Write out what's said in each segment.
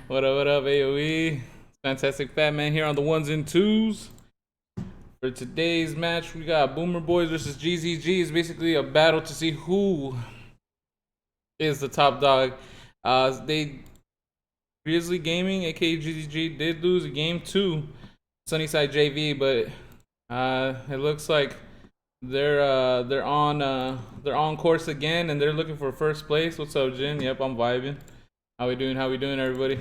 What up, AOE? Fantastic Fat Man here on the ones and twos. For today's match, we got Boomer Boys versus GZG. It's basically a battle to see who is the top dog. They Grizzly Gaming, aka GZG, did lose game 2, Sunnyside JV, but it looks like they're on course again, and they're looking for first place. What's up, Jin? Yep, I'm vibing. How we doing? How we doing, everybody?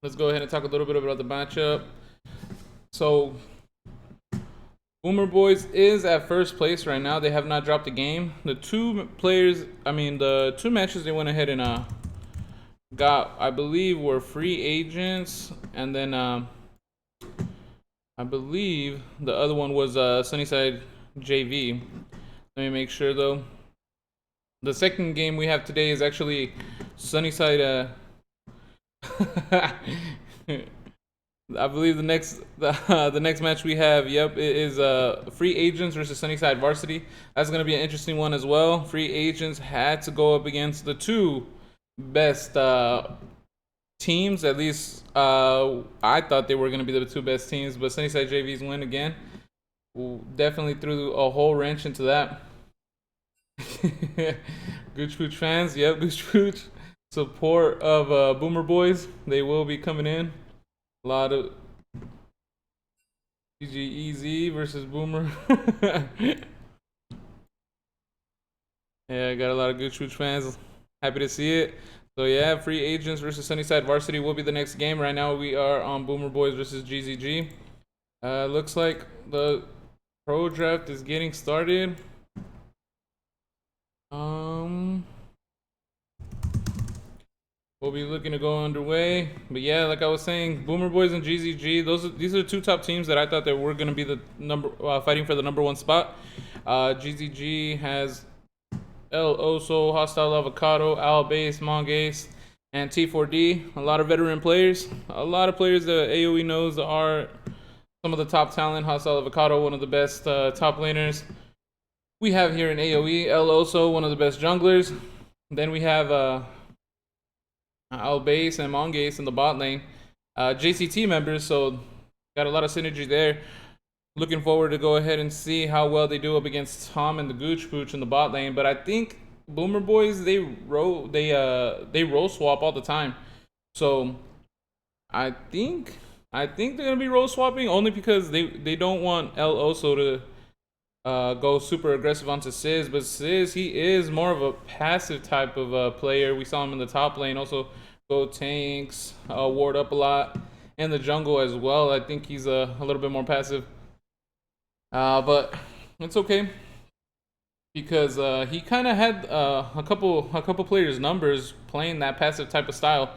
Let's go ahead and talk a little bit about the matchup. So, Boomer Boys is at first place right now. They have not dropped a game. The two matches they went ahead and got, I believe, were free agents, and then I believe the other one was Sunnyside JV. Let me make sure though. The second game we have today is actually Sunnyside. I believe the next match we have, it is Free Agents versus Sunnyside Varsity. That's gonna be an interesting one as well. Free Agents had to go up against the two best teams. At least I thought they were gonna be the two best teams, but Sunnyside JV's win again. Definitely threw a whole wrench into that. Gooch Pooch fans, yep, Gooch Pooch. Support of Boomer Boys. They will be coming in. A lot of GGEZ versus Boomer. Yeah, I got a lot of Gooch Pooch fans. Happy to see it. So yeah, Free Agents versus Sunnyside Varsity will be the next game. Right now we are on Boomer Boys versus GZG. Looks like the pro draft is getting started. We'll be looking to go underway. But yeah, like I was saying, Boomer Boys and GZG, these are the two top teams that I thought that were going to be the fighting for the number one spot. GZG has El Oso, Hostile Avocado, Al Base, Mongace, and T4D. A lot of veteran players. A lot of players that AOE knows are some of the top talent. Hostile Avocado, one of the best top laners we have here in AOE. El Oso, one of the best junglers. Then we have Albase and Mongace in the bot lane. JCT members, so got a lot of synergy there. Looking forward to go ahead and see how well they do up against Tom and the Gooch Pooch in the bot lane. But I think Boomer Boys, they roll swap all the time. So I think they're gonna be roll swapping only because they don't want El Oso to go super aggressive onto Sizz, but Sizz, he is more of a passive type of player. We saw him in the top lane, also go tanks, ward up a lot, and the jungle as well. I think he's a little bit more passive, but it's okay because he kind of had a couple players' numbers playing that passive type of style.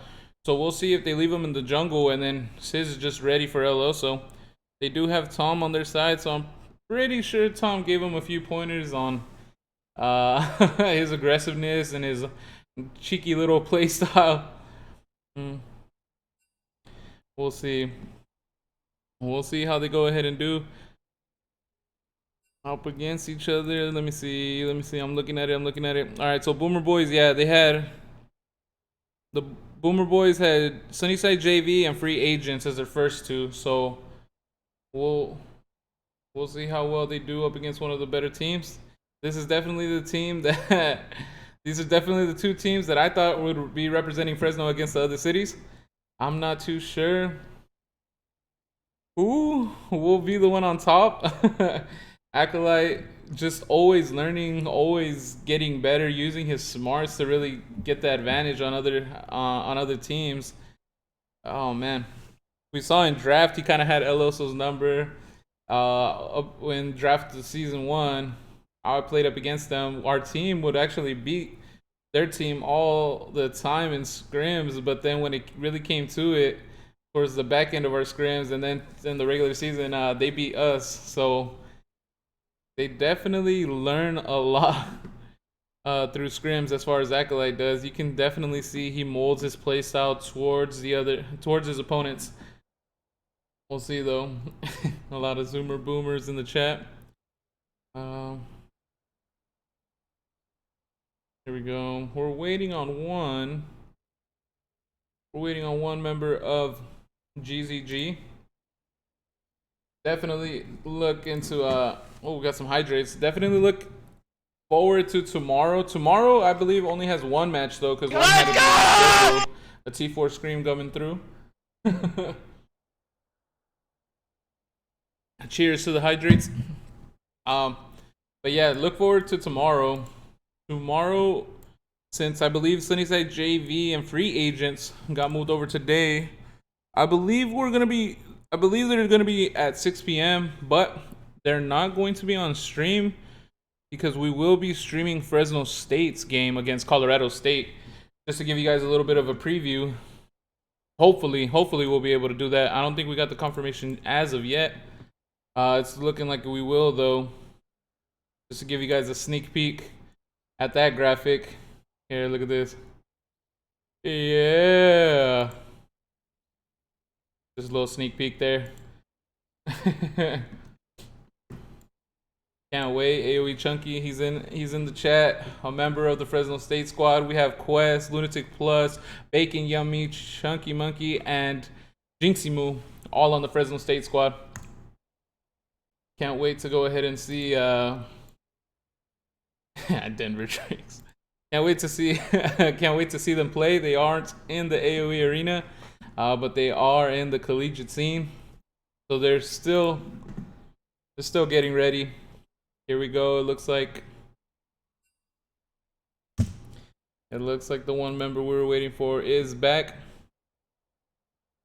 So we'll see if they leave him in the jungle, and then Sizz is just ready for El Oso. They do have Tom on their side, so I'm pretty sure Tom gave him a few pointers on his aggressiveness and his cheeky little play style. We'll see. We'll see how they go ahead and do up against each other. Let me see. I'm looking at it. All right, so Boomer Boys, yeah, the Boomer Boys had Sunnyside JV and Free Agents as their first two. So we'll see how well they do up against one of the better teams. This is definitely the team that these are definitely the two teams that I thought would be representing Fresno against the other cities. I'm not too sure who will be the one on top. Acolyte just always learning, always getting better, using his smarts to really get the advantage on other teams. Oh man, we saw in draft he kind of had El Oso's number. When drafted season 1, I played up against them. Our team would actually beat their team all the time in scrims, but then when it really came to it, towards the back end of our scrims, and then in the regular season, they beat us. So they definitely learn a lot through scrims as far as Acolyte does. You can definitely see he molds his playstyle towards his opponents. We'll see though. A lot of Zoomer boomers in the chat. We'll see how they go ahead and do up against one of the better teams. This is definitely the team that these are definitely the two teams that I thought would be representing Fresno against the other cities. I'm not too sure who will be the one on top. Here we go. We're waiting on one. We're waiting on one member of GZG. Definitely look into we got some hydrates. Definitely look forward to tomorrow. Tomorrow, I believe, only has one match though, because one had to be scheduled. A T4 Scream coming through. Cheers to the hydrates. But yeah, look forward to tomorrow. Tomorrow, since I believe Sunnyside JV and free agents got moved over today, I believe they're gonna be at 6 p.m. But they're not going to be on stream because we will be streaming Fresno State's game against Colorado State, just to give you guys a little bit of a preview. Hopefully we'll be able to do that. I don't think we got the confirmation as of yet. It's looking like we will though. Just to give you guys a sneak peek at that graphic. Here, look at this. Yeah. Just a little sneak peek there. Can't wait. AOE Chunky, he's in the chat. A member of the Fresno State squad. We have Quest, Lunatic Plus, Bacon Yummy, Chunky Monkey, and Jinximu, all on the Fresno State squad. Can't wait to go ahead and see Denver Drakes. Can't wait to see them play. They aren't in the AOE arena, but they are in the collegiate scene. So they're still getting ready. Here we go. It looks like the one member we were waiting for is back.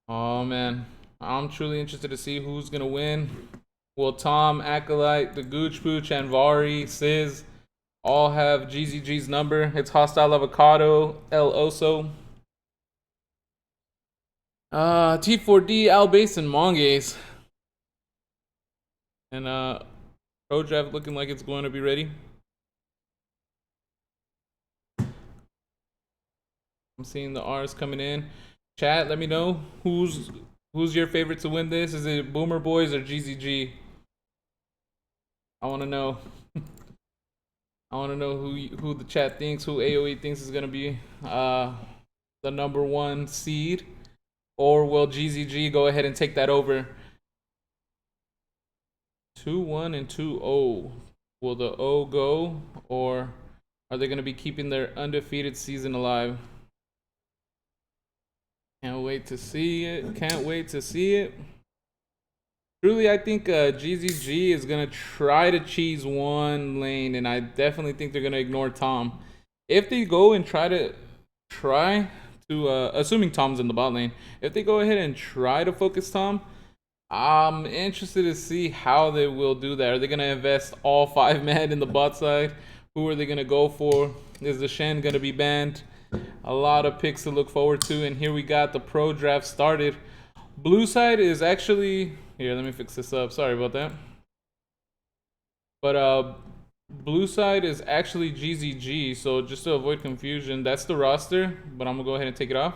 Oh man, I'm truly interested to see who's gonna win. Will Tom, Acolyte, the Gooch Pooch, and Vari, Sizz all have GZG's number? It's Hostile Avocado, El Oso, T4D, Albase, and Mongaze. And Pro Draft looking like it's going to be ready. I'm seeing the R's coming in. Chat, let me know who's your favorite to win this. Is it Boomer Boys or GZG? I want to know. I want to know who the chat thinks, who AOE thinks is going to be the #1 seed. Or will GZG go ahead and take that over? 2-1 and 2-0. Will the O go, or are they going to be keeping their undefeated season alive? Can't wait to see it. Can't wait to see it. Truly, I think GZG is going to try to cheese one lane, and I definitely think they're going to ignore Tom. If they go and try to assuming Tom's in the bot lane, if they go ahead and try to focus Tom, I'm interested to see how they will do that. Are they going to invest all 5 men in the bot side? Who are they going to go for? Is the Shen going to be banned? A lot of picks to look forward to, and here we got the pro draft started. Blue side is actually... Here, let me fix this up. Sorry about that. But blue side is actually GZG, so just to avoid confusion, that's the roster, but I'm going to go ahead and take it off.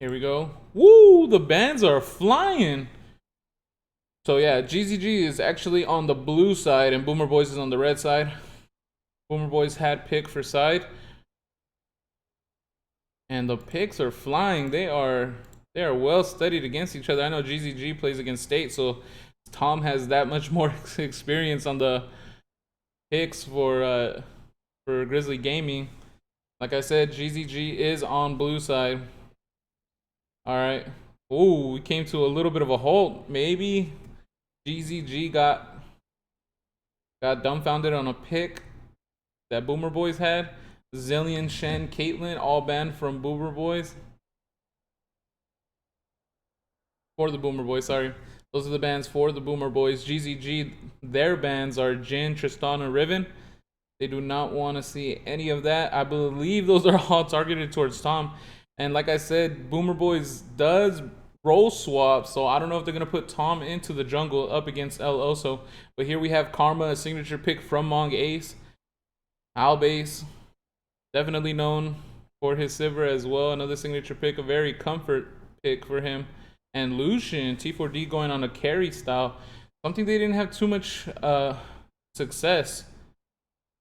Here we go. Woo! The bans are flying! So yeah, GZG is actually on the blue side, and Boomer Boys is on the red side. Boomer Boys had pick for side. And the picks are flying. They are well studied against each other. I know GZG plays against State, so Tom has that much more experience on the picks for Grizzly Gaming. Like I said, GZG is on blue side. All right. Ooh, we came to a little bit of a halt. Maybe GZG got dumbfounded on a pick that Boomer Boys had. Zillion, Shen, Caitlyn, all banned from Boomer Boys. For the Boomer Boys, sorry. Those are the bans for the Boomer Boys. GZG, their bans are Jin, Tristan, and Riven. They do not want to see any of that. I believe those are all targeted towards Tom. And like I said, Boomer Boys does role swap, so I don't know if they're going to put Tom into the jungle up against El Oso. But here we have Karma, a signature pick from Mong Ace. Albase, definitely known for his Sivir as well. Another signature pick, a very comfort pick for him. And Lucian, T4D going on a carry style. Something they didn't have too much success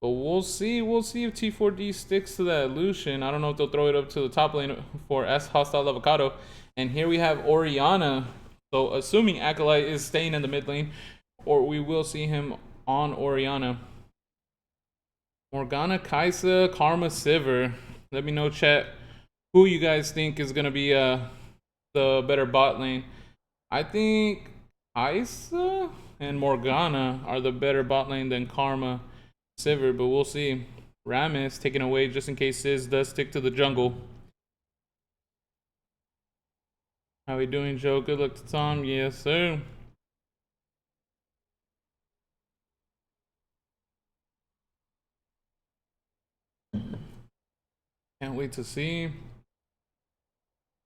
But we'll see. We'll see if T4D sticks to that Lucian. I don't know if they'll throw it up to the top lane for S Hostile Avocado. And here we have Orianna. So assuming Acolyte is staying in the mid lane, or we will see him on Orianna. Morgana, Kaisa, Karma, Sivir. Let me know, chat, who you guys think is gonna be the better bot lane. I think Kaisa and Morgana are the better bot lane than Karma, Sivir, but we'll see. Rammus taken away just in case Sizz does stick to the jungle. How we doing, Joe? Good luck to Tom. Yes, sir. Can't wait to see.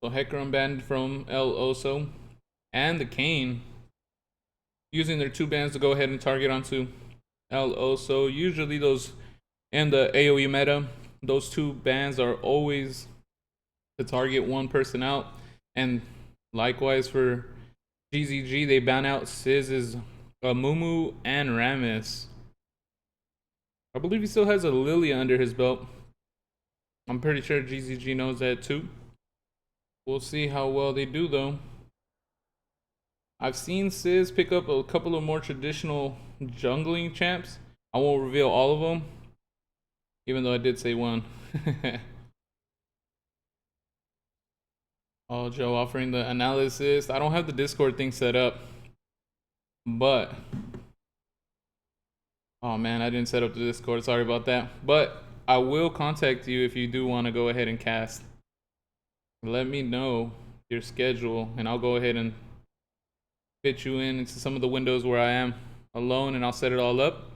So Hecarim banned from El Oso and the Kane, using their 2 bans to go ahead and target onto El Oso. Usually those in the AOE meta, those 2 bans are always to target one person out. And likewise for GZG, they ban out Sizz's Mumu and Rammus. I believe he still has a Lilia under his belt. I'm pretty sure GZG knows that too. We'll see how well they do though. I've seen Sizz pick up a couple of more traditional jungling champs. I won't reveal all of them, even though I did say one. Oh, Joe offering the analysis. I don't have the Discord thing set up, but oh man, I didn't set up the Discord. Sorry about that. But I will contact you if you do want to go ahead and cast. Let me know your schedule, and I'll go ahead and fit you in into some of the windows where I am alone, and I'll set it all up.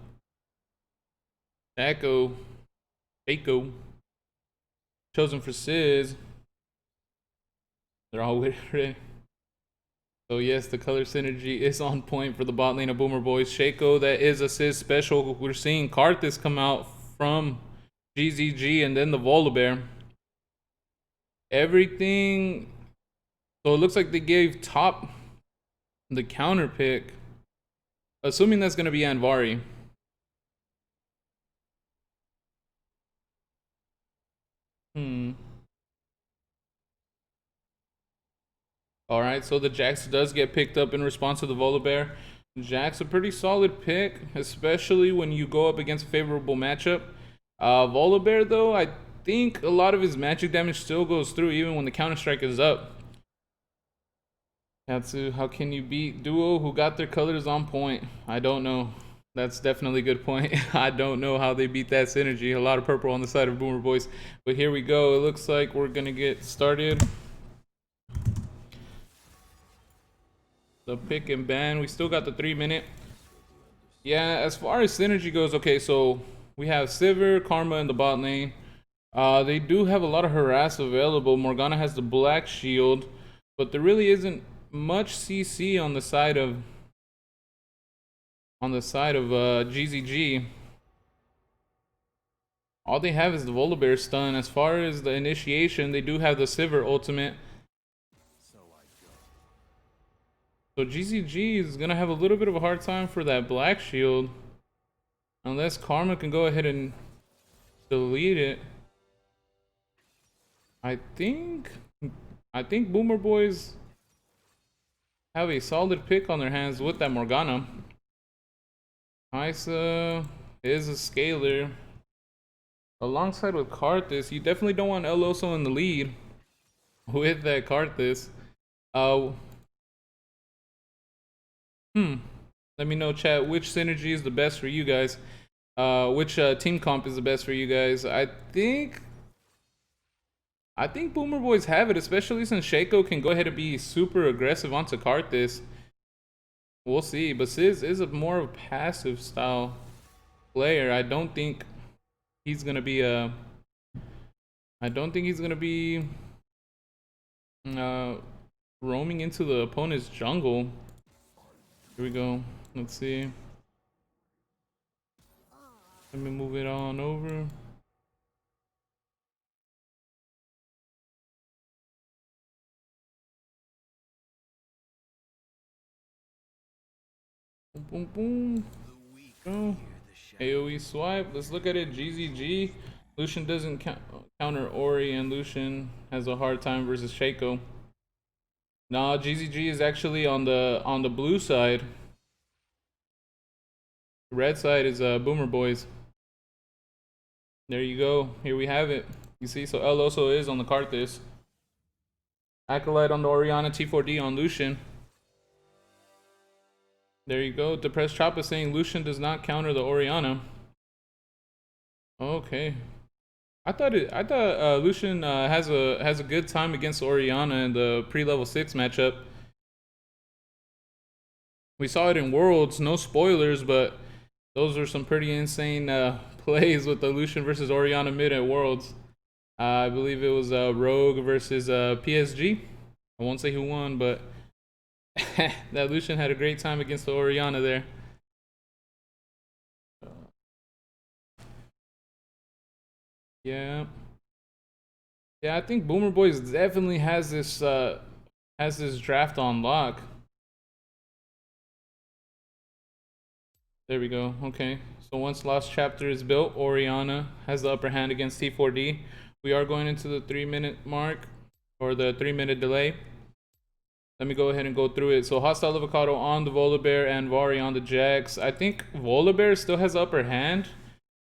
Echo, chosen for Sizz. They're all ready. So yes, the color synergy is on point for the bot lane of Boomer Boys. Shaco, that is a Sizz special. We're seeing Karthus come out from GZG and then the Volibear. Everything. So it looks like they gave top the counter pick. Assuming that's going to be Anvari. Alright, so the Jax does get picked up in response to the Volibear. Jax a pretty solid pick, especially when you go up against a favorable matchup. Volibear though, I think a lot of his magic damage still goes through even when the counter strike is up. Katsu, how can you beat Duo who got their colors on point? I don't know. That's definitely a good point. I don't know how they beat that synergy. A lot of purple on the side of Boomer Boys. But here we go. It looks like we're going to get started. The pick and ban. We still got the 3-minute. Yeah, as far as synergy goes, okay, so we have Sivir, Karma in the bot lane. They do have a lot of harass available. Morgana has the black shield, but there really isn't much CC on the side of GZG. All they have is the Volibear stun. As far as the initiation, they do have the Sivir ultimate. So GZG is gonna have a little bit of a hard time for that black shield, unless Karma can go ahead and delete it. I think Boomer Boys have a solid pick on their hands with that Morgana. Kaisa is a scaler. Alongside with Karthus, you definitely don't want El Oso in the lead with that Karthus. Let me know, chat, which synergy is the best for you guys. Which team comp is the best for you guys. I think Boomer Boys have it, especially since Shaco can go ahead and be super aggressive onto Karthus. We'll see, but Sizz is a more of a passive style player. I don't think he's gonna be roaming into the opponent's jungle. Here we go. Let's see. Let me move it on over. Boom, boom, boom. Go. AOE swipe. Let's look at it. GZG. Lucian doesn't counter Ori, and Lucian has a hard time versus Shaco. Nah, GZG is actually on the blue side. The red side is Boomer Boys. There you go. Here we have it. You see, so El Oso is on the Karthus. Acolyte on the Orianna, T4D on Lucian. There you go. Depressed Choppa saying Lucian does not counter the Orianna. Okay. I thought Lucian has a good time against Orianna in the pre-level 6 matchup. We saw it in Worlds, no spoilers, but those are some pretty insane plays with the Lucian versus Orianna mid at Worlds. I believe it was Rogue versus PSG. I won't say who won, but that Lucian had a great time against the Orianna there. Yeah. Yeah, I think Boomer Boys definitely has this draft on lock. There we go. Okay. So once Lost Chapter is built, Orianna has the upper hand against T4D. We are going into the 3-minute mark, or the 3-minute delay. Let me go ahead and go through it. So Hostile Avocado on the Volibear and Vari on the Jax. I think Volibear still has the upper hand,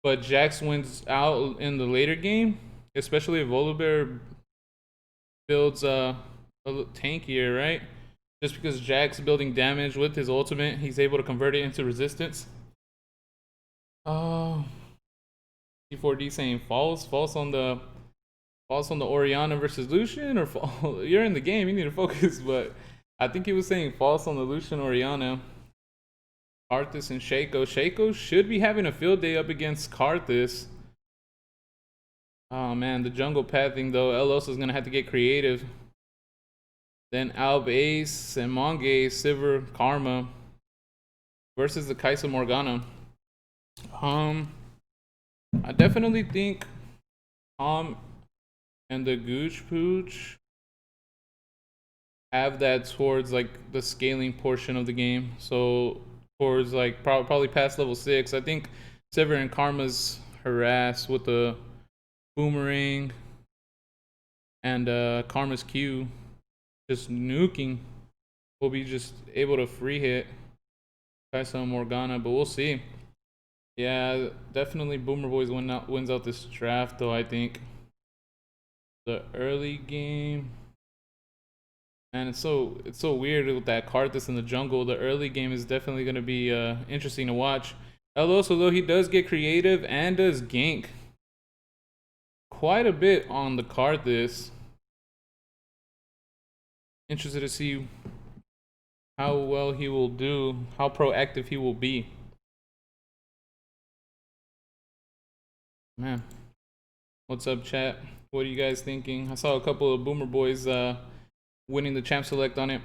but Jax wins out in the later game, especially if Volibear builds a little tankier, right? Just because Jack's building damage with his ultimate, he's able to convert it into resistance. T4D saying false on the Orianna versus Lucian, or you're in the game, you need to focus. But I think he was saying false on the Lucian Orianna. Karthus and Shaco. Shaco should be having a field day up against Karthus. Oh man, the jungle pathing though. Elos is gonna have to get creative. Then Alb Ace and Monge, Sivir, Karma versus the Kaisa Morgana. I definitely think Tom and the Gooch Pooch have that towards like the scaling portion of the game. So towards like probably past level 6. I think Sivir and Karma's harass with the boomerang and Karma's Q just nuking will be just able to free hit Kaisa Morgana, but we'll see. Yeah, definitely Boomer Boys wins out this draft though. I think the early game, and it's so weird with that Karthus in the jungle. The early game is definitely going to be interesting to watch. Also, though, he does get creative and does gank quite a bit on the Karthus. Interested to see how well he will do, how proactive he will be. Man, what's up, chat? What are you guys thinking? I saw a couple of Boomer Boys winning the champ select on it.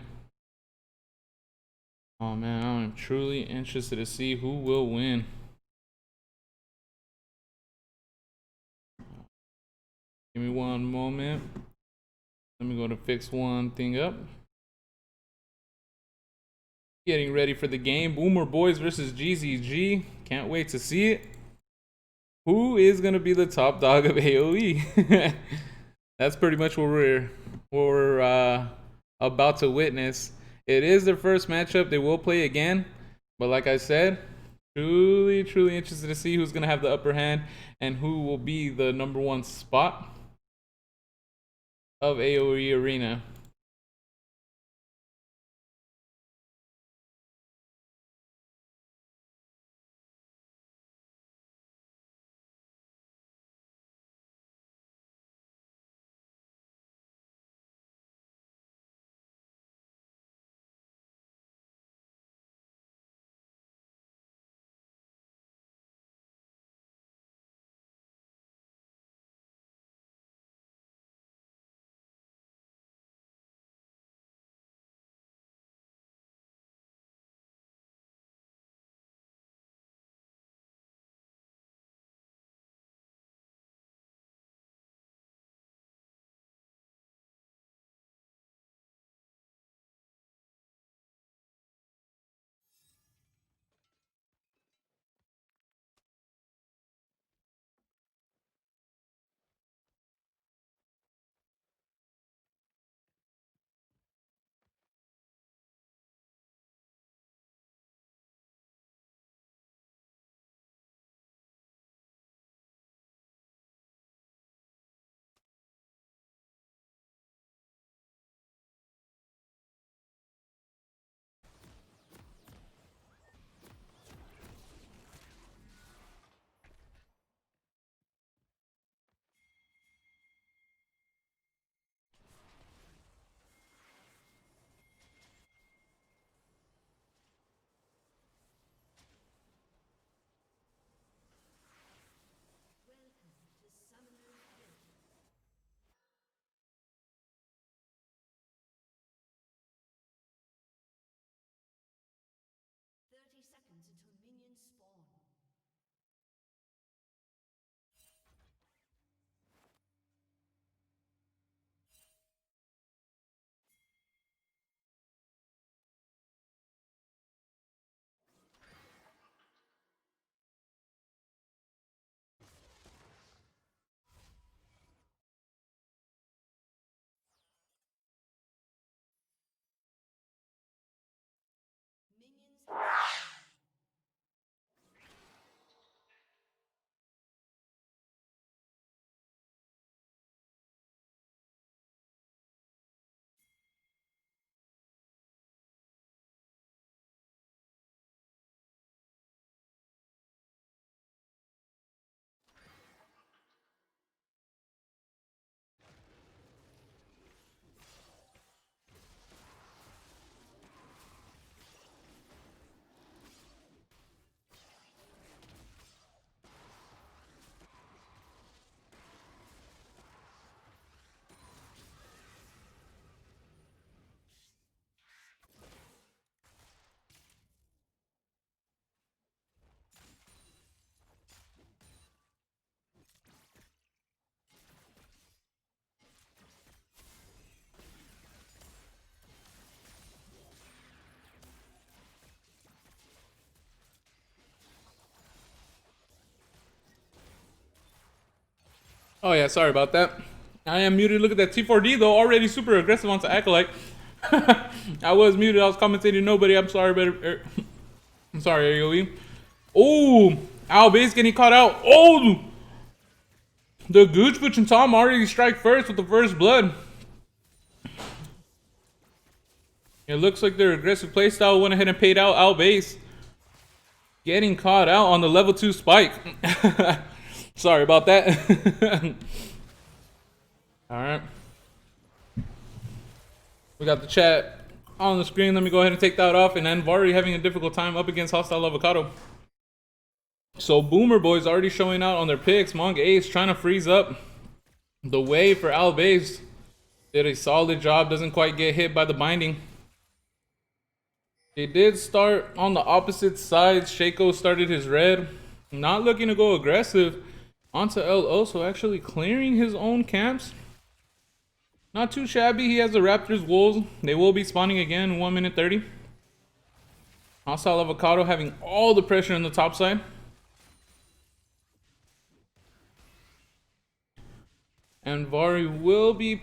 Oh man, I'm truly interested to see who will win. Give me one moment. Let me go to fix one thing up. Getting ready for the game. Boomer Boys versus GZG. Can't wait to see it. Who is gonna be the top dog of AOE? That's pretty much what we're about to witness. It is their first matchup. They will play again, but like I said, truly interested to see who's gonna have the upper hand and who will be the #1 spot of AOE Arena. seconds until minions spawn. Minions have spawned. Oh yeah, sorry about that. I am muted. Look at that T4D though, already super aggressive onto Acolyte. I was muted. I was commentating nobody. I'm sorry, but I'm sorry, AOE. Oh, Albase getting caught out. Oh, the Gooch Butch and Tom already strike first with the first blood. It looks like their aggressive playstyle went ahead and paid out. Albase getting caught out on the level 2 spike. Sorry about that. Alright. We got the chat on the screen. Let me go ahead and take that off. And Anvari having a difficult time up against Hostile Avocado. So Boomer Boys already showing out on their picks. Mong Ace trying to freeze up the way for Albase. Did a solid job. Doesn't quite get hit by the binding. They did start on the opposite sides. Shaco started his red. Not looking to go aggressive onto El Oso, actually clearing his own camps. Not too shabby. He has the Raptors Wolves. They will be spawning again in 1 minute 30. Hostile Avocado having all the pressure on the top side. And Vari will be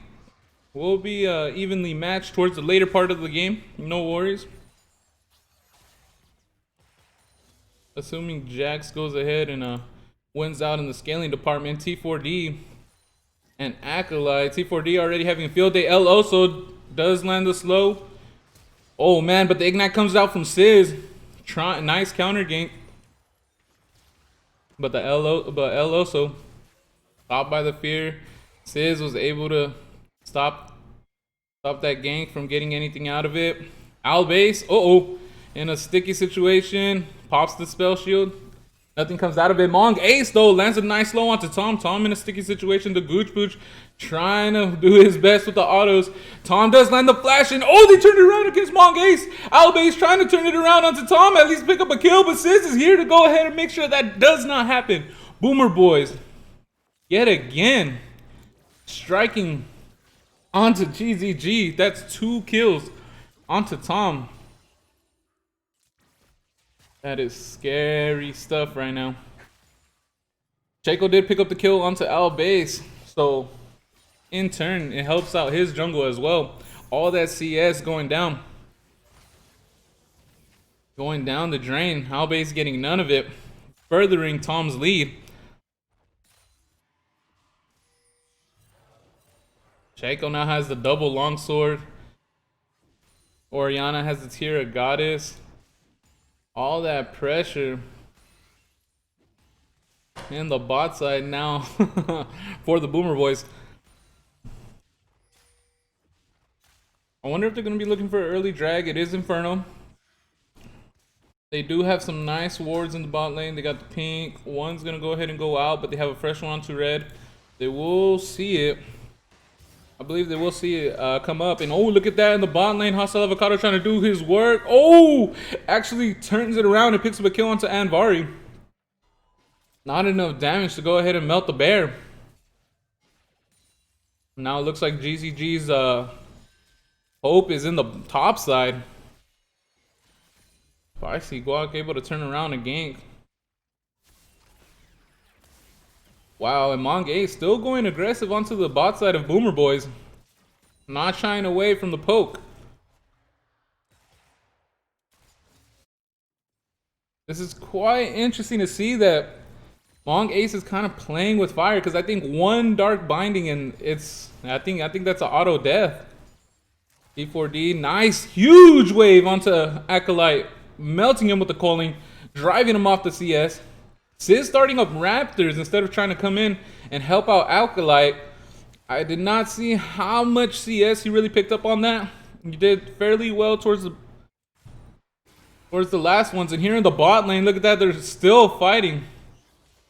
evenly matched towards the later part of the game. No worries. Assuming Jax goes ahead and wins out in the scaling department. T4D and Acolyte. T4D already having a field day. L also does land the slow. Oh man, but the Ignite comes out from Sizz. Nice counter gank. But L also stopped by the fear. Sizz was able to stop that gank from getting anything out of it. Albase, in a sticky situation, pops the spell shield. Nothing comes out of it. Mong Ace though lands a nice slow onto Tom. Tom in a sticky situation. The Gooch Pooch trying to do his best with the autos. Tom does land the flash and they turned it around against Mong Ace. Albase trying to turn it around onto Tom, at least pick up a kill, but Sizz is here to go ahead and make sure that does not happen. Boomer Boys yet again striking onto GZG. That's 2 kills onto Tom. That is scary stuff right now. Shaco did pick up the kill onto Albase, so in turn it helps out his jungle as well. All that CS going down the drain. Albase getting none of it, furthering Tom's lead. Shaco now has the double longsword. Oriana has the Tira Goddess. All that pressure in the bot side now for the Boomer Boys. I wonder if they're going to be looking for an early drag. It is Inferno. They do have some nice wards in the bot lane. They got the pink. One's going to go ahead and go out, but they have a fresh one onto red. They will see it. I believe that we'll see it come up. And oh, look at that in the bot lane. Hostile Avocado trying to do his work. Oh, actually turns it around and picks up a kill onto Anvari. Not enough damage to go ahead and melt the bear. Now it looks like GZG's hope is in the top side. I see Guac able to turn around and gank. Wow, and Mongay still going aggressive onto the bot side of Boomer Boys. Not shying away from the poke. This is quite interesting to see that Mong Ace is kind of playing with fire, because I think one dark binding and I think that's an auto death. D4D, nice huge wave onto Acolyte, melting him with the culling, driving him off the CS. Sis starting up Raptors instead of trying to come in and help out Acolyte. I did not see how much CS he really picked up on that. He did fairly well towards the last ones. And here in the bot lane, look at that, they're still fighting.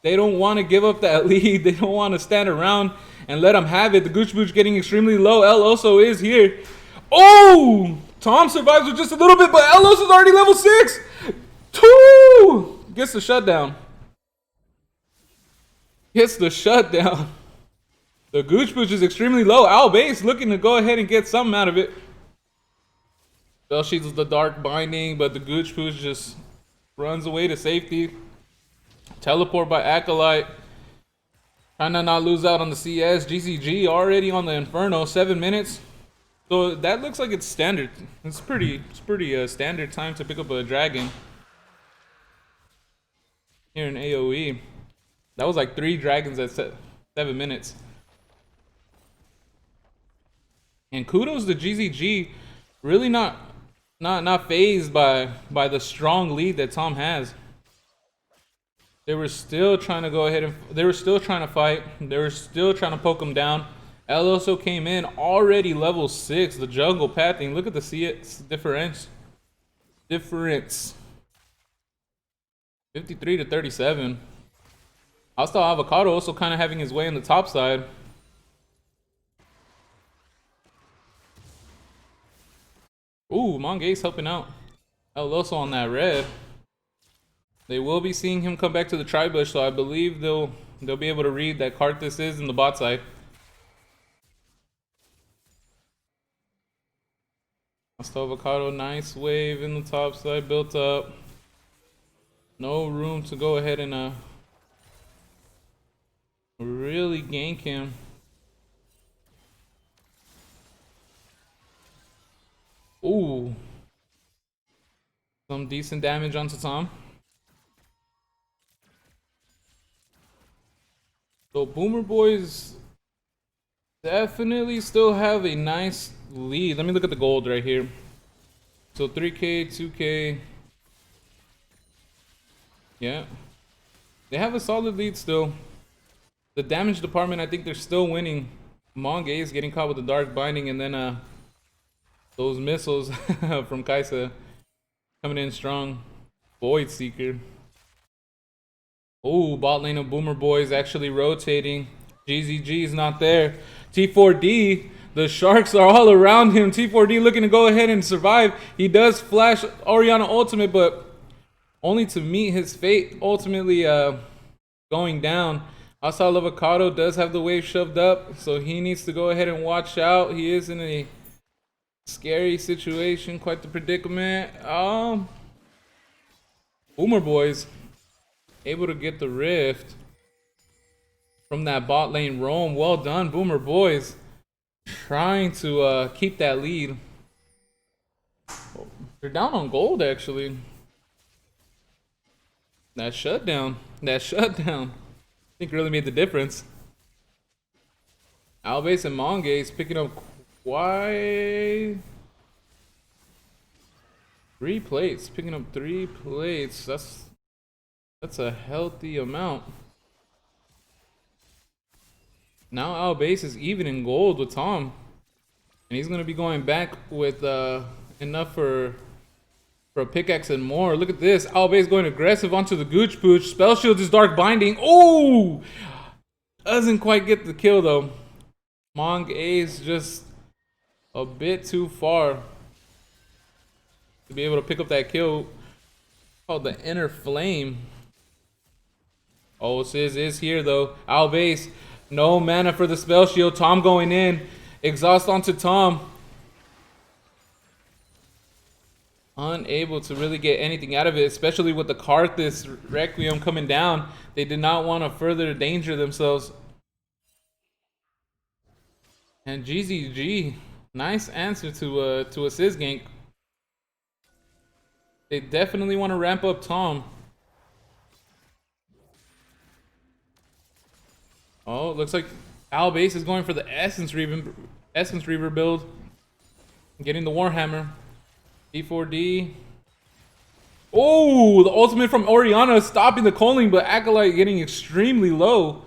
They don't want to give up that lead. They don't want to stand around and let them have it. The Gooch Booch getting extremely low. El Oso is here. Oh! Tom survives with just a little bit, but El Oso's already level 6. 2! Gets the shutdown. Gets the shutdown. The Gooch Booch is extremely low. Al Base looking to go ahead and get something out of it. Spell Sheets is the dark binding, but the Gooch Booch just runs away to safety. Teleport by Acolyte. Trying to not lose out on the CS. GZG already on the Inferno, 7 minutes. So that looks like it's standard. It's pretty standard time to pick up a dragon here in AOE. That was like 3 dragons at 7 minutes. And kudos to GZG, really not phased by the strong lead that Tom has. They were still trying to go ahead and they were still trying to fight. They were still trying to poke him down. El Oso came in already level 6. The jungle pathing. Look at the CS difference. 53 to 37. Hostile Avocado also kind of having his way in the top side. Ooh, Mongate's helping out. El Oso on that red. They will be seeing him come back to the tri-bush, so I believe they'll be able to read that Karthus is in the bot side. Hostile Avocado, nice wave in the top side, built up. No room to go ahead and really gank him. Ooh. Some decent damage onto Tom. So Boomer Boys definitely still have a nice lead. Let me look at the gold right here. So 3K, 2K. Yeah. They have a solid lead still. The damage department, I think they're still winning. Mongay is getting caught with the dark binding, and then those missiles from Kaisa coming in strong. Void Seeker. Oh, bot lane of Boomer Boys actually rotating. GZG is not there. T4D, the sharks are all around him. T4D looking to go ahead and survive. He does flash Orianna ultimate, but only to meet his fate ultimately going down. Hostile Avocado does have the wave shoved up, so he needs to go ahead and watch out. He is in a scary situation, quite the predicament. Boomer Boys able to get the rift from that bot lane roam. Well done, Boomer Boys. Trying to keep that lead. They're down on gold, actually. That shutdown, I think really made the difference. Albase and Mongate's picking up quite 3 plates. Picking up 3 plates. That's a healthy amount. Now Albase is even in gold with Tom, and he's gonna be going back with enough for a pickaxe and more. Look at this. Albase going aggressive onto the Gooch Pooch. Spell Shield is dark binding. Oh! Doesn't quite get the kill though. Mong Ace just a bit too far to be able to pick up that kill. Called the Inner Flame. Oh, Sizz is here though. Al base. No mana for the spell shield. Tom going in. Exhaust onto Tom. Unable to really get anything out of it, especially with the Karthus Requiem coming down. They did not want to further danger themselves. And GZG, nice answer to a Sizz gank. They definitely want to ramp up Tom. Oh, looks like Al base is going for the Essence Reaver build. Getting the Warhammer. D4D. Oh, the ultimate from Orianna stopping the culling, but Acolyte getting extremely low.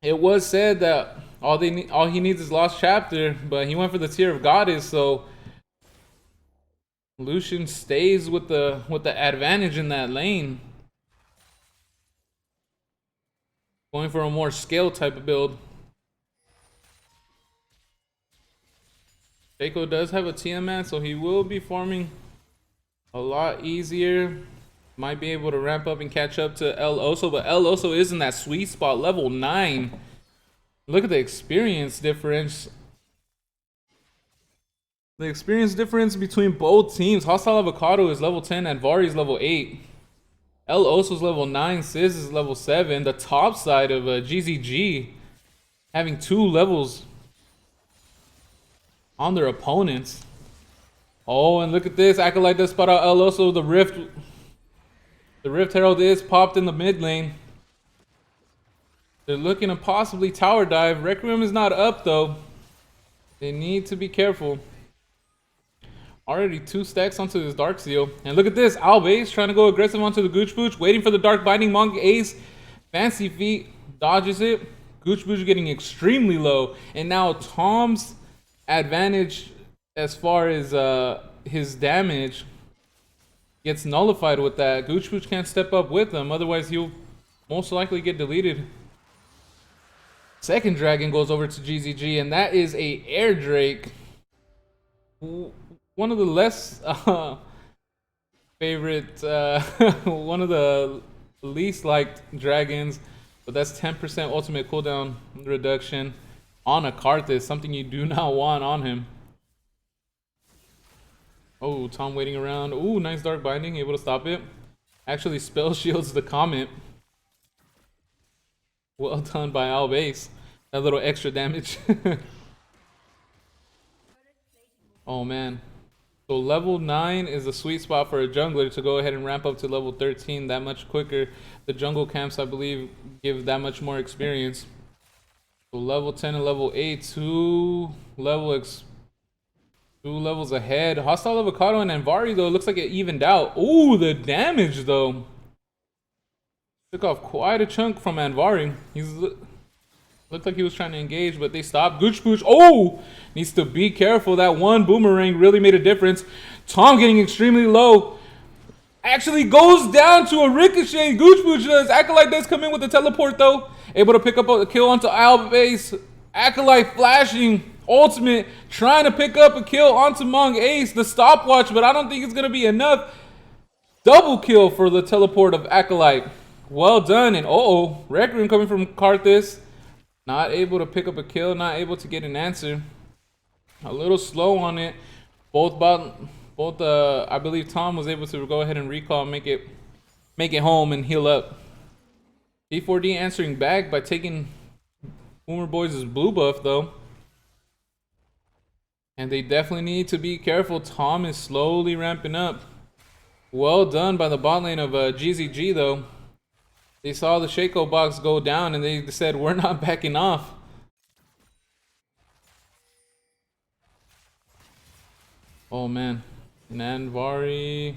It was said that all he needs is Lost Chapter, but he went for the Tear of Goddess, so Lucian stays with the advantage in that lane. Going for a more scale type of build. Shaco does have a Tiamat, so he will be farming a lot easier. Might be able to ramp up and catch up to El Oso, but El Oso is in that sweet spot, level 9. Look at the experience difference. The experience difference between both teams. Hostile Avocado is level 10, Advari is level 8. El Oso is level 9, Sizz is level 7. The top side of GZG having 2 levels on their opponents. Oh, and look at this. Acolyte does spot out El Oso. The Rift Herald is popped in the mid lane. They're looking to possibly tower dive. Requiem is not up though. They need to be careful. Already 2 stacks onto this Dark Seal. And look at this. Al base trying to go aggressive onto the Gooch Booch. Waiting for the Dark Binding. Monk Ace. Fancy Feet. Dodges it. Gooch Booch getting extremely low. And now Tom's advantage as far as his damage gets nullified with that. Gooch Booch can't step up with him, otherwise he'll most likely get deleted. Second dragon goes over to GZG, and that is a Air Drake. One of the less favorite, one of the least liked dragons, but that's 10% ultimate cooldown reduction on a Karthus, something you do not want on him. Oh, Tom waiting around. Ooh, nice Dark Binding, able to stop it. Actually spell shields the Comet. Well done by Al base. That little extra damage. Oh man. So level 9 is a sweet spot for a jungler to go ahead and ramp up to level 13 that much quicker. The jungle camps, I believe, give that much more experience. So level 10 and level 8, 2 levels ahead. Hostile Avocado and Anvari though, looks like it evened out. Ooh, the damage though. Took off quite a chunk from Anvari. Looked like he was trying to engage, but they stopped. Gooch Booch, oh! Needs to be careful. That one boomerang really made a difference. Tom getting extremely low. Actually goes down to a ricochet. Gooch Booch does. Acolyte does come in with the teleport though. Able to pick up a kill onto Al base. Acolyte flashing. Ultimate. Trying to pick up a kill onto Mong Ace. The stopwatch, but I don't think it's going to be enough. Double kill for the teleport of Acolyte. Well done. And Requiem coming from Karthus. Not able to pick up a kill. Not able to get an answer. A little slow on it. Both I believe Tom was able to go ahead and recall, make it home and heal up. D4D answering back by taking Boomer Boys' blue buff though. And they definitely need to be careful. Tom is slowly ramping up. Well done by the bot lane of GZG though. They saw the Shaco box go down and they said, we're not backing off. Oh man. Anvari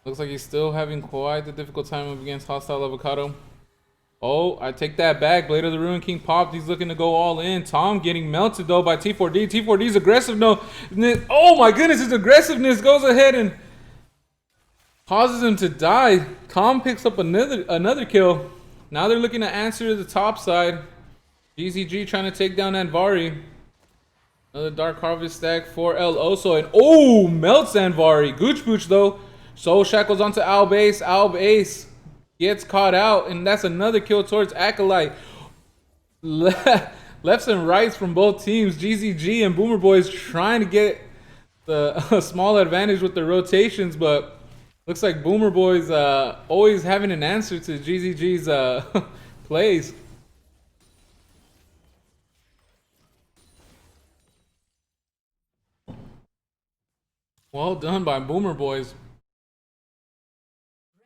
looks like he's still having quite the difficult time up against Hostile Avocado. Oh, I take that back. Blade of the Ruin King popped. He's looking to go all in. Tom getting melted though by T4D. T4D's aggressive. No, oh my goodness, his aggressiveness goes ahead and causes him to die. Tom picks up another kill. Now they're looking to answer the top side. GZG trying to take down Anvari. Another Dark Harvest stack for El Oso. And oh, melts Anvari. Gooch Booch though. Soul Shackles onto Albase. Albase gets caught out. And that's another kill towards Acolyte. Lefts and rights from both teams. GZG and Boomer Boys trying to get a small advantage with the rotations. But looks like Boomer Boys always having an answer to GZG's plays. Well done by Boomer Boys.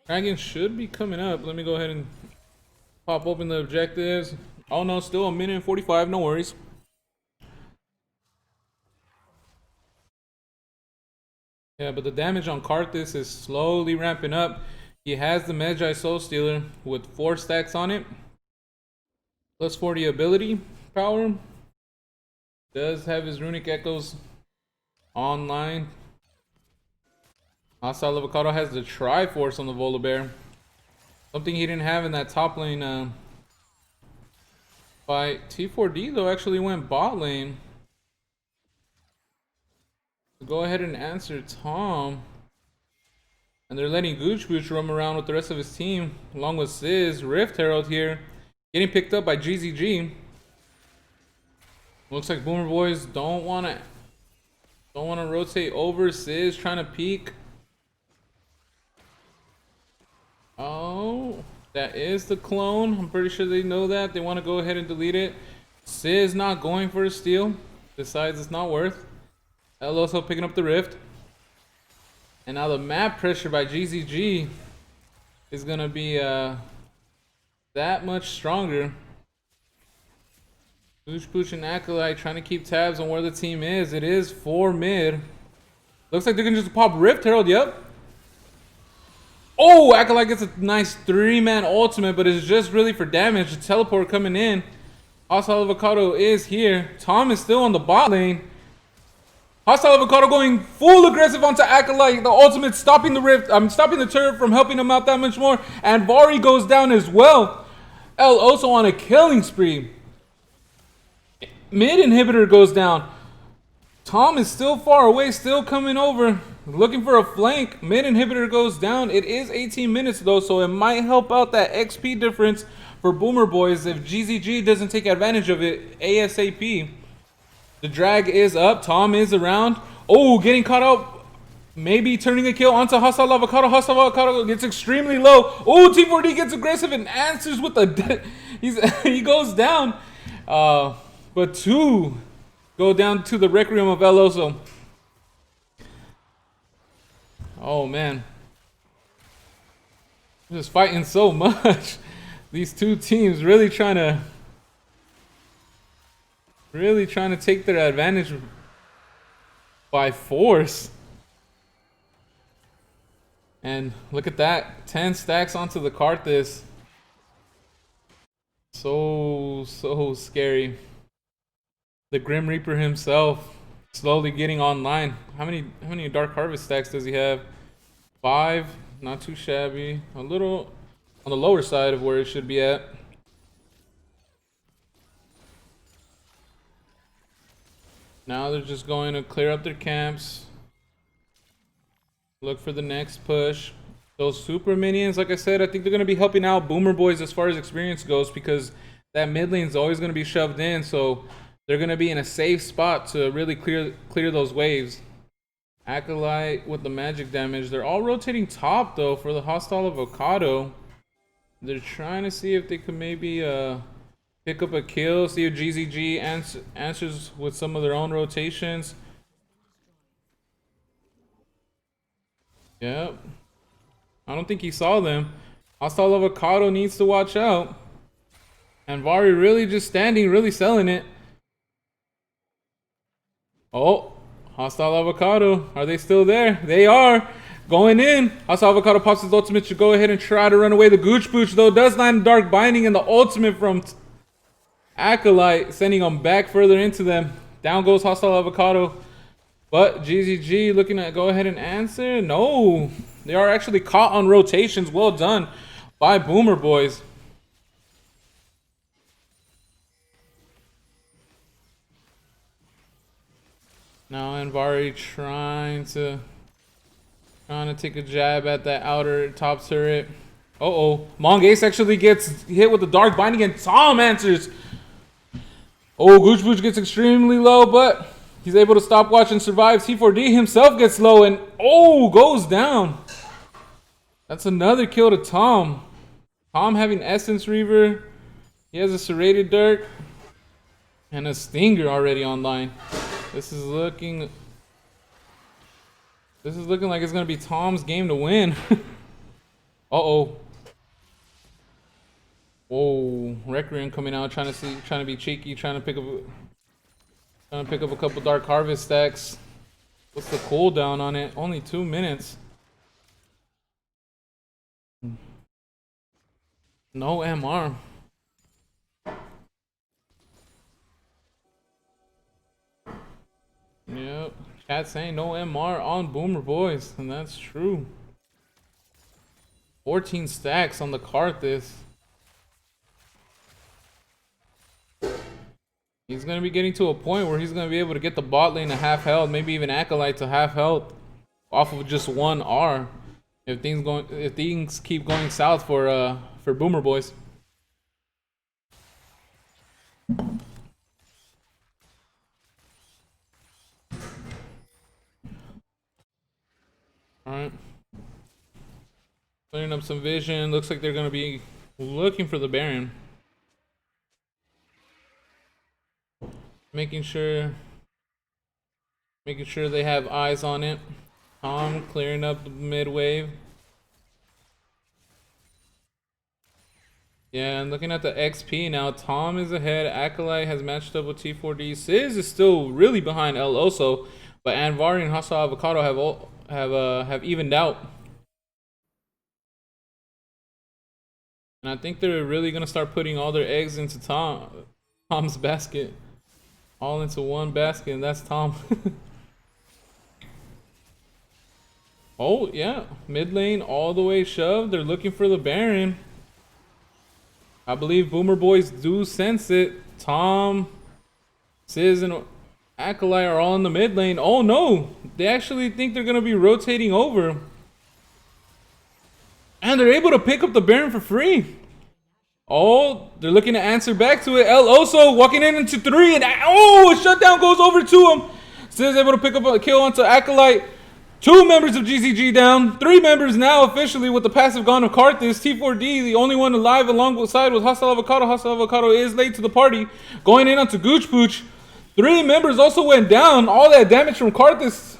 Dragon should be coming up. Let me go ahead and pop open the objectives. Oh no, still a minute and 45, no worries. Yeah, but the damage on Karthus is slowly ramping up. He has the Magi Soul Stealer with 4 stacks on it. Plus 40 ability power. Does have his Runic Echoes online. Hostile Avocado has the Triforce on the Volibear. Something he didn't have in that top lane fight. T4D though actually went bot lane. Go ahead and answer Tom. And they're letting Gooch Booch roam around with the rest of his team. Along with Sizz. Rift Herald here. Getting picked up by GZG. Looks like Boomer Boys don't wanna rotate over. Sizz trying to peek. Oh, that is the clone. I'm pretty sure they know that. They want to go ahead and delete it. Sizz not going for a steal. Decides it's not worth. El Oso picking up the rift. And now the map pressure by GZG is going to be that much stronger. Pooch Pooch and Acolyte trying to keep tabs on where the team is. It is 4 mid. Looks like they're going to just pop Rift Herald. Yep. Oh, Acolyte gets a nice 3-man ultimate, but it's just really for damage. The teleport coming in. Hostile Avocado is here. Tom is still on the bot lane. Hostile Avocado going full aggressive onto Acolyte. The ultimate stopping the rift. I'm stopping the turret from helping him out that much more. And Vari goes down as well. El Oso on a killing spree. Mid inhibitor goes down. Tom is still far away, still coming over. Looking for a flank. Mid inhibitor goes down. It is 18 minutes though, so it might help out that XP difference for Boomer Boys if GZG doesn't take advantage of it ASAP. The drag is up. Tom is around. Oh, getting caught up. Maybe turning a kill onto Hostile Avocado. Hostile Avocado gets extremely low. Oh, T4D gets aggressive and answers with a... he goes down. But 2 go down to the Requiem of El Oso. Oh, man. Just fighting so much. These two teams really trying to take their advantage by force. And look at that. 10 stacks onto the Karthus. So scary. The Grim Reaper himself slowly getting online. How many Dark Harvest stacks does he have? 5. Not too shabby. A little on the lower side of where it should be at. Now they're just going to clear up their camps. Look for the next push. Those super minions, like I said, I think they're going to be helping out Boomer Boys as far as experience goes, because that mid lane is always going to be shoved in, so they're going to be in a safe spot to really clear those waves. Acolyte with the magic damage. They're all rotating top though for the Hostile Avocado. They're trying to see if they could maybe pick up a kill, see if GZG answers with some of their own rotations. Yep. I don't think he saw them. Hostile Avocado needs to watch out. And Vari really just standing, really selling it. Oh, Hostile Avocado. Are they still there? They are. Going in. Hostile Avocado pops his ultimate to go ahead and try to run away. The Gooch Booch, though, does land Dark Binding, and the ultimate from Acolyte, sending them back further into them. Down goes Hostile Avocado. But GZG looking to go ahead and answer. No. They are actually caught on rotations. Well done by Boomer Boys. Now Anvari trying to take a jab at that outer top turret. Uh-oh. Mongace actually gets hit with the Dark Binding and Tom answers. Oh, Gooch Booch gets extremely low, but he's able to stopwatch and survive. T4D himself gets low and goes down. That's another kill to Tom. Tom having Essence Reaver. He has a Serrated Dirk and a Stinger already online. This is looking like it's gonna be Tom's game to win. Uh-oh. Whoa, Requiem coming out, trying to be cheeky, trying to pick up a couple Dark Harvest stacks. What's the cooldown on it? Only 2 minutes. No MR. Yep, chat saying no MR on Boomer Boys, and that's true. 14 stacks on the Karthus. He's going to be getting to a point where he's going to be able to get the bot lane to half health, maybe even Acolyte to half health off of just one R. If things keep going south for Boomer Boys. All right. Clearing up some vision. Looks like they're going to be looking for the Baron. Making sure they have eyes on it. Tom clearing up the mid wave. Yeah, and looking at the XP now, Tom is ahead. Acolyte has matched up with T4D. Sizz is still really behind El Oso, but Anvari and Hostile Avocado have evened out. And I think they're really gonna start putting all their eggs into Tom's basket. All into one basket, and that's Tom. Oh, yeah. Mid lane all the way shoved. They're looking for the Baron. I believe Boomer Boys do sense it. Tom, Sizz, and Acolyte are all in the mid lane. Oh, no. They actually think they're going to be rotating over. And they're able to pick up the Baron for free. Oh, they're looking to answer back to it. El Oso walking into 3, and a shutdown goes over to him. Sizz able to pick up a kill onto Acolyte. 2 members of GZG down. 3 members now officially with the passive gone of Karthus. T4D, the only one alive alongside with Hostile Avocado. Hostile Avocado is late to the party. Going in onto Gooch Pooch. 3 members also went down. All that damage from Karthus.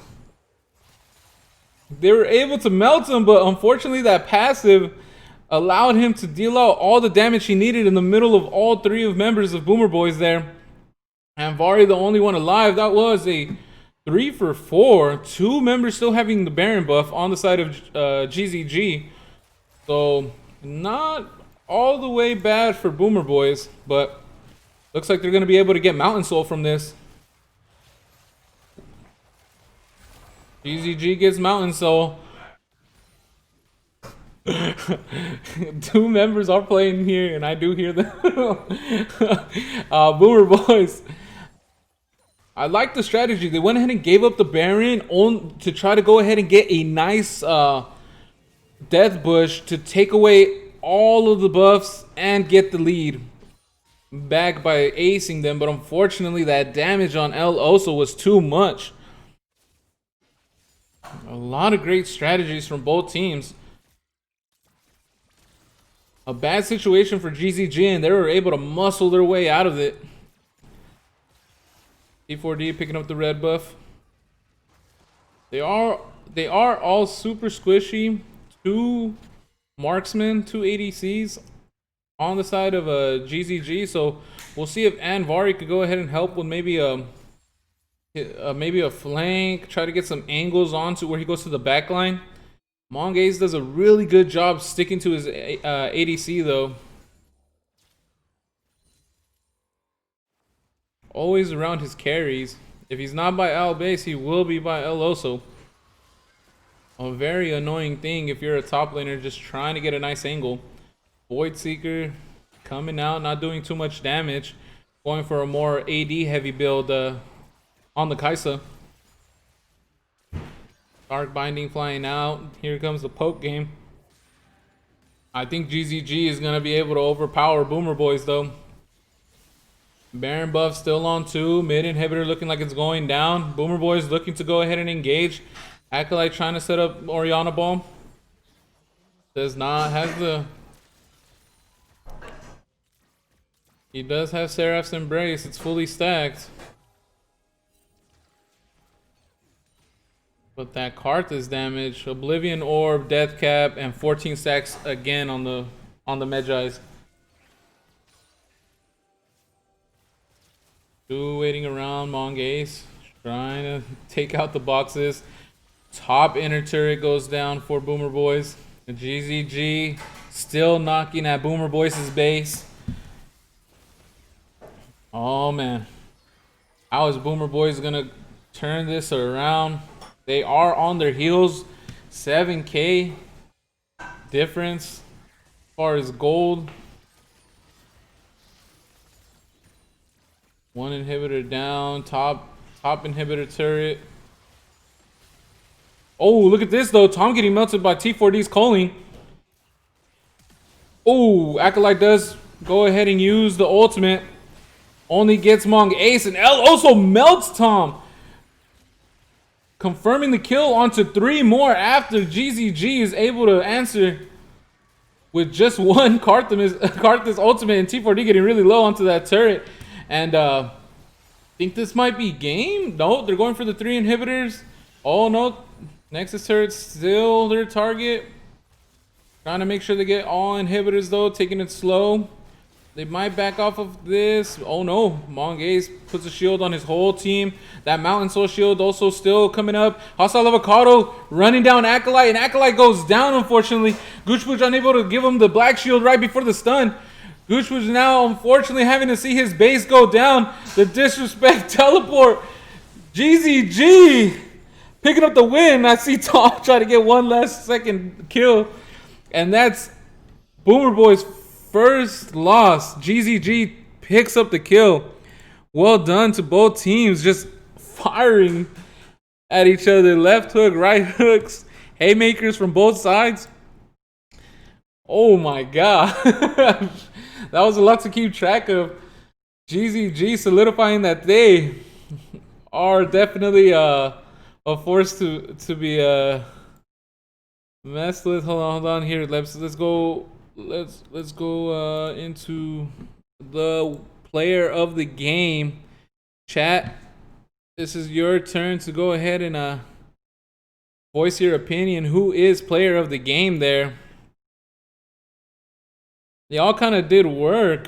They were able to melt him, but unfortunately that passive allowed him to deal out all the damage he needed in the middle of all 3 of members of Boomer Boys there. And Vari, the only one alive. That was a 3 for 4. 2 members still having the Baron buff on the side of GZG. So, not all the way bad for Boomer Boys, but looks like they're going to be able to get Mountain Soul from this. GZG gets Mountain Soul. 2 members are playing here, and I do hear them. Boomer Boys. I like the strategy. They went ahead and gave up the Baron to try to go ahead and get a nice Death Bush to take away all of the buffs and get the lead back by acing them. But unfortunately, that damage on El Oso was too much. A lot of great strategies from both teams. A bad situation for GZG, and they were able to muscle their way out of it. T4D picking up the red buff. They are all super squishy. 2 marksmen, 2 ADCs on the side of GZG. So we'll see if Anvari could go ahead and help with maybe a flank. Try to get some angles onto where he goes to the back line. Mongaze does a really good job sticking to his ADC though. Always around his carries. If he's not by Al Base, he will be by El Oso. A very annoying thing if you're a top laner just trying to get a nice angle. Void Seeker coming out, not doing too much damage. Going for a more AD heavy build on the Kaisa. Dark Binding flying out. Here comes the poke game. I think GZG is going to be able to overpower Boomer Boys, though. Baron buff still on 2. Mid inhibitor looking like it's going down. Boomer Boys looking to go ahead and engage. Acolyte trying to set up Oriana Bomb. Does not have the... He does have Seraph's Embrace. It's fully stacked. But that Karthus damage, Oblivion Orb, Death Cap, and 14 stacks again on the Medjais. 2 waiting around, Mong Ace trying to take out the boxes. Top inner turret goes down for Boomer Boys. The GZG still knocking at Boomer Boys' base. Oh man. How is Boomer Boys gonna turn this around? They are on their heels. 7K difference as far as gold. 1 inhibitor down. Top inhibitor turret. Oh, look at this though. Tom getting melted by T4D's calling. Oh, Acolyte does go ahead and use the ultimate. Only gets Mong Ace, and L also melts Tom. Confirming the kill onto 3 more after GZG is able to answer with just 1 Karthus ultimate, and T4D getting really low onto that turret. And think this might be game? No, they're going for the 3 inhibitors. Oh no, Nexus turret's still their target. Trying to make sure they get all inhibitors though, taking it slow. They might back off of this. Oh no, Mong Ace puts a shield on his whole team. That Mountain Soul shield also still coming up. Hostile Avocado running down Acolyte, and Acolyte goes down unfortunately. Goochbooch unable to give him the black shield right before the stun. Goochbooch now unfortunately having to see his base go down. The disrespect teleport. GZG picking up the win. I see Tom try to get 1 last second kill. And that's Boomer Boys' first loss. GZG picks up the kill. Well done to both teams, just firing at each other. Left hook, right hooks, haymakers from both sides. Oh my god. That was a lot to keep track of. GZG solidifying that they are definitely a force to be messed with. Hold on here. Let's go into the player of the game. Chat, this is your turn to go ahead and voice your opinion. Who is player of the game there? They all kind of did work.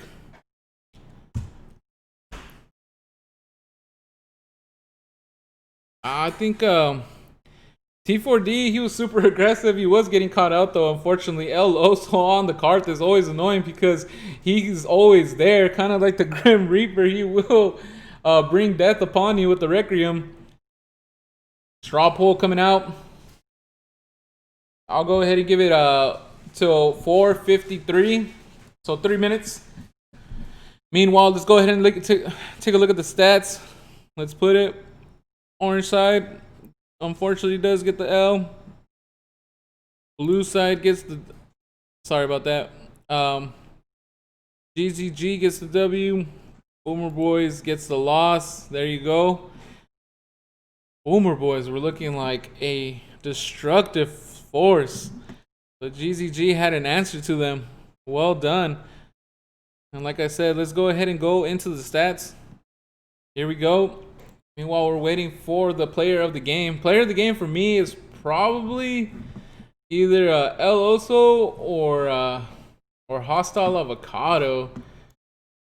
I think T4D, he was super aggressive. He was getting caught out though, unfortunately. L also on the cart is always annoying because he's always there, kind of like the Grim Reaper. He will bring death upon you with the Requiem. Straw pull coming out. I'll go ahead and give it till 4:53, so 3 minutes. Meanwhile, let's go ahead and take a look at the stats. Let's put it orange side. Unfortunately, does get the L. Blue side gets the... Sorry about that. GZG gets the W. Boomer Boys gets the loss. There you go. Boomer Boys were looking like a destructive force. But GZG had an answer to them. Well done. And like I said, let's go ahead and go into the stats. Here we go. Meanwhile, we're waiting for the player of the game. Player of the game for me is probably either El Oso or Hostile Avocado,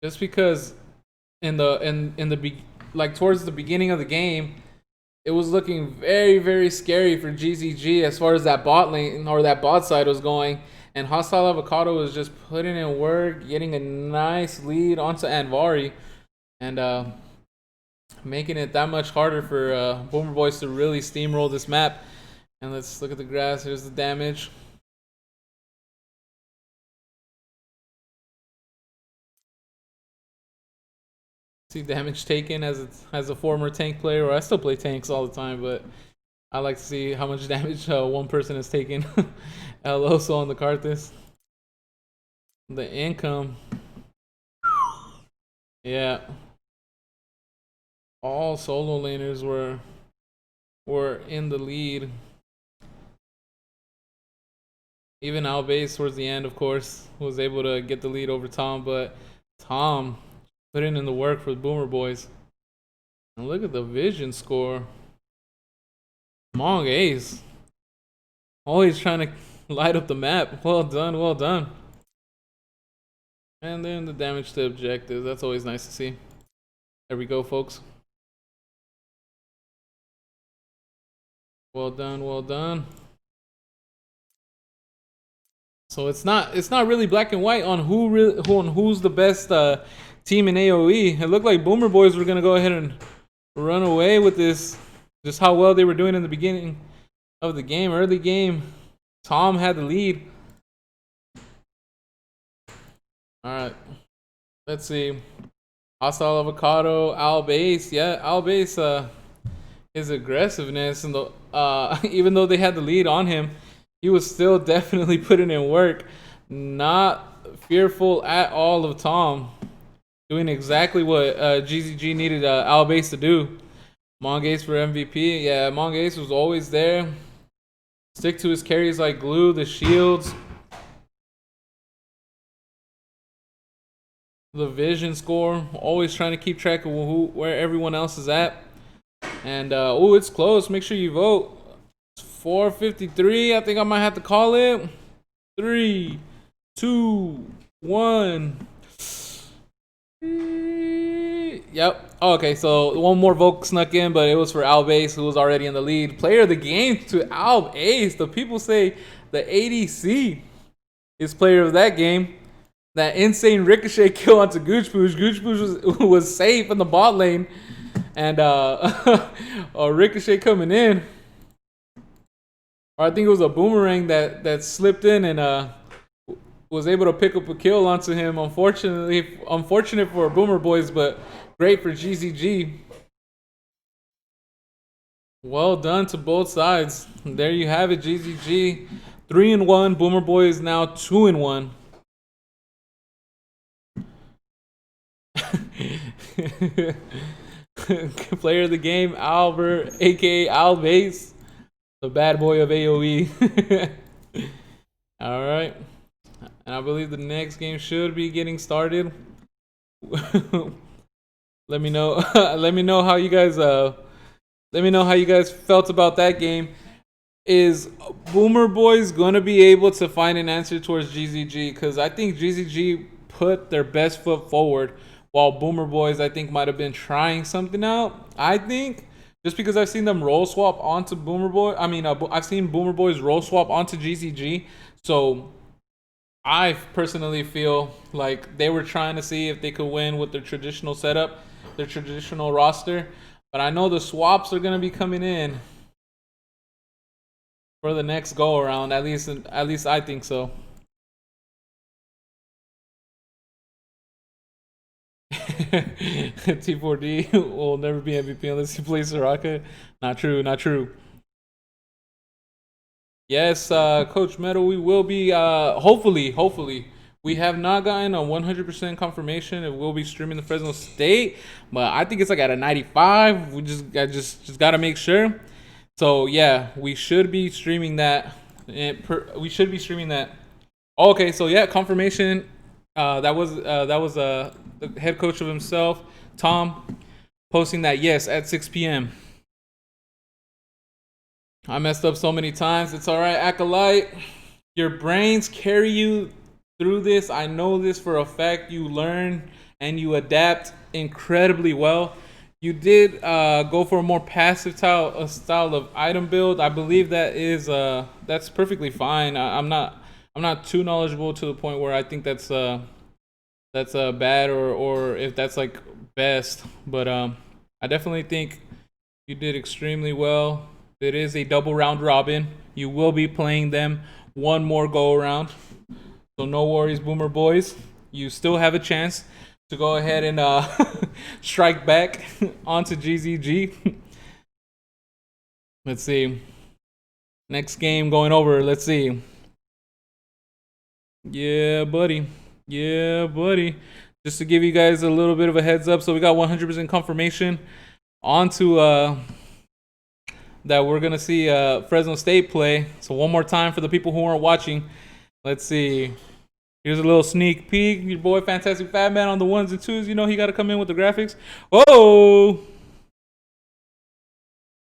just because towards the beginning of the game, it was looking very, very scary for GZG as far as that bot lane or that bot side was going, and Hostile Avocado was just putting in work, getting a nice lead onto Anvari, and making it that much harder for Boomer Boys to really steamroll this map. And let's look at the graphs. Here's the damage. See damage taken as a former tank player, or I still play tanks all the time, but I like to see how much damage one person has taken. El Oso on the Karthus. The income. Yeah. All solo laners were in the lead. Even Albase towards the end, of course, was able to get the lead over Tom, but Tom putting in the work for the Boomer Boys. And look at the vision score. Mong Ace. Always trying to light up the map. Well done, well done. And then the damage to objectives. That's always nice to see. There we go, folks. Well done, well done. So it's not really black and white on who's the best team in AOE. It looked like Boomer Boys were gonna go ahead and run away with this. Just how well they were doing in the beginning of the game, early game. Tom had the lead. All right, let's see. Hostile Avocado, Albase. Yeah, Albase. His aggressiveness and the even though they had the lead on him, he was still definitely putting in work. Not fearful at all of Tom. Doing exactly what GZG needed Albase to do. Mongace for MVP. Yeah, Mongace was always there. Stick to his carries like glue. The shields. The vision score. Always trying to keep track of where everyone else is at. And, oh, it's close. Make sure you vote. It's 4:53. I think I might have to call it. 3, 2, 1. Yep. Oh, okay, so one more vote snuck in, but it was for Albase, who was already in the lead. Player of the game to Albase. The people say the ADC is player of that game. That insane ricochet kill onto Gooch Pooch. Gooch Pooch was safe in the bot lane. And a ricochet coming in. Or I think it was a boomerang that slipped in and was able to pick up a kill onto him. Unfortunate for Boomer Boys, but great for GZG. Well done to both sides. There you have it, GZG 3-1. Boomer Boys now 2-1. Player of the game, Albert, aka Albase, the bad boy of AOE. All right, and I believe the next game should be getting started. Let me know. Let me know how you guys. Let me know how you guys felt about that game. Is Boomer Boys gonna be able to find an answer towards GZG? Because I think GZG put their best foot forward. While Boomer Boys, I think, might have been trying something out. I think just because I've seen them roll swap onto Boomer Boy. I mean, I've seen Boomer Boys roll swap onto GZG. So I personally feel like they were trying to see if they could win with their traditional setup, their traditional roster. But I know the swaps are gonna be coming in for the next go around. At least I think so. T4D will never be MVP unless he plays Soraka. Not true, not true. Yes, Coach Metal, we will be, hopefully. We have not gotten a 100% confirmation if we'll be streaming the Fresno State, but I think it's like at a 95. We just got to make sure. So, yeah, we should be streaming that. We should be streaming that. Okay, so, yeah, confirmation. That was the head coach of himself, Tom, posting that yes at 6 p.m. I messed up so many times. It's all right, Acolyte. Your brains carry you through this. I know this for a fact. You learn and you adapt incredibly well. You did go for a more passive style of item build. I believe that is that's perfectly fine. I'm not too knowledgeable to the point where I think that's bad or if that's like best. But I definitely think you did extremely well. It is a double round robin. You will be playing them one more go around. So no worries, Boomer Boys. You still have a chance to go ahead and strike back onto GZG. Let's see. Next game going over. Let's see. Yeah, buddy. Yeah, buddy. Just to give you guys a little bit of a heads up, so we got 100% confirmation onto that we're gonna see Fresno State play. So one more time for the people who aren't watching. Let's see. Here's a little sneak peek. Your boy Fantastic Fat Man on the ones and twos. You know he got to come in with the graphics. Whoa!